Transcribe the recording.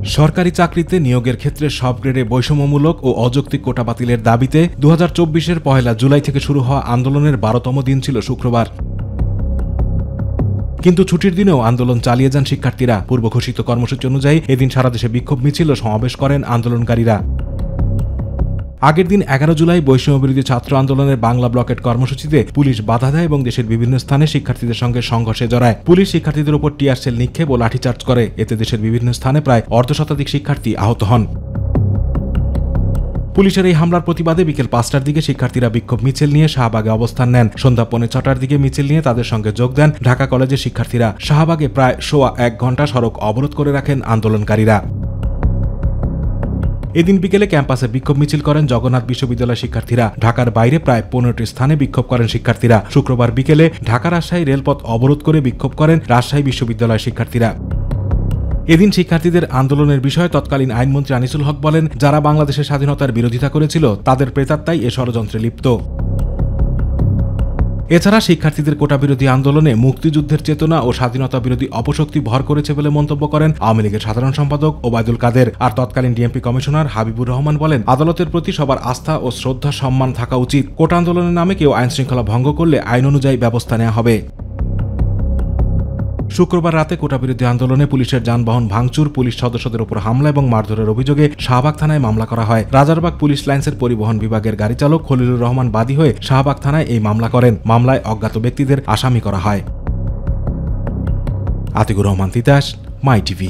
সরকারি চাকরিতে নিয়োগের ক্ষেত্রে সব গ্রেডে বৈষম্যমূলক ও অযৌক্তিক কোটা বাতিলের দাবিতে 2024-এর 1 জুলাই থেকে শুরু হওয়া আন্দোলনের 12তম দিন ছিল শুক্রবার। কিন্তু ছুটির দিনেও আন্দোলন চালিয়ে যান শিক্ষার্থীরা। পূর্ব ঘোষিত কর্মসূচি অনুযায়ী এদিন সারা দেশে বিক্ষোভ মিছিল ও সমাবেশ করেন আন্দোলনকারীরা। আগের দিন 11 জুলাই বৈষম্যবিরোধী ছাত্র আন্দোলনের বাংলা ব্লকেট কর্মসূচিতে পুলিশ বাধা দেয় এবং দেশের বিভিন্ন স্থানে শিক্ষার্থীদের সঙ্গে সংঘর্ষে জড়ায়। পুলিশ শিক্ষার্থীদের উপর টিয়ার সেল নিক্ষেপ ও লাঠিচার্জ করে। এতে দেশের বিভিন্ন স্থানে প্রায় অর্ধশতাধিক শিক্ষার্থী আহত হন। পুলিশের এই হামলার প্রতিবাদে বিকেল 5টার দিকে শিক্ষার্থীরা বিক্ষোভ মিছিল নিয়ে শাহবাগে অবস্থান নেন। সন্ধ্যা 6:45টার দিকে মিছিল নিয়ে তাদের সঙ্গে যোগ দেন ঢাকা কলেজের শিক্ষার্থীরা। শাহবাগে প্রায় সোয়া 1 ঘণ্টা সড়ক অবরোধ করে রাখেন আন্দোলনকারীরা। এদিন বিকেলে ক্যাম্পাসে বিক্ষোভ মিছিল করেন জগন্নাথ বিশ্ববিদ্যালয়ের শিক্ষার্থীরা। ঢাকার বাইরে প্রায় 15টি স্থানে বিক্ষোভ করেন শিক্ষার্থীরা। শুক্রবার বিকেলে ঢাকা রাজশাহী রেলপথ অবরোধ করে বিক্ষোভ করেন রাজশাহী বিশ্ববিদ্যালয়ের শিক্ষার্থীরা। এদিন শিক্ষার্থীদের আন্দোলনের বিষয়ে তৎকালীন আইনমন্ত্রী আনিসুল হক বলেন, যারা বাংলাদেশের স্বাধীনতার বিরোধিতা করেছিল তাদের প্রেতাত্মাই এ ষড়যন্ত্রে লিপ্ত। এছাড়া শিক্ষার্থীদের কোটা বিরোধী আন্দোলনে মুক্তিযুদ্ধের চেতনা ও স্বাধীনতা বিরোধী অপশক্তি ভর করেছে বলে মন্তব্য করেন আওয়ামী লীগের সাধারণ সম্পাদক ওবায়দুল কাদের। আর তৎকালীন ডিএমপি কমিশনার হাবিবুর রহমান বলেন, আদালতের প্রতি সবার আস্থা ও শ্রদ্ধা সম্মান থাকা উচিত। কোটা আন্দোলনের নামে কেউ আইন শৃঙ্খলা ভঙ্গ করলে আইন অনুযায়ী ব্যবস্থা নেওয়া হবে। শুক্রবার রাতে কোটা বিরোধী আন্দোলনে পুলিশের যানবাহন ভাঙচুর, পুলিশ সদস্যদের উপর হামলা এবং মারধরের অভিযোগে শাহবাগ থানায় মামলা করা হয়। রাজারবাগ পুলিশ লাইন্সের পরিবহন বিভাগের গাড়ি চালক খলিলুর রহমান বাদী হয়ে শাহবাগ থানায় এই মামলা করেন। মামলায় অজ্ঞাত ব্যক্তিদের আসামি করা হয়। আতিকুর রহমান তিতাস, মাই টিভি।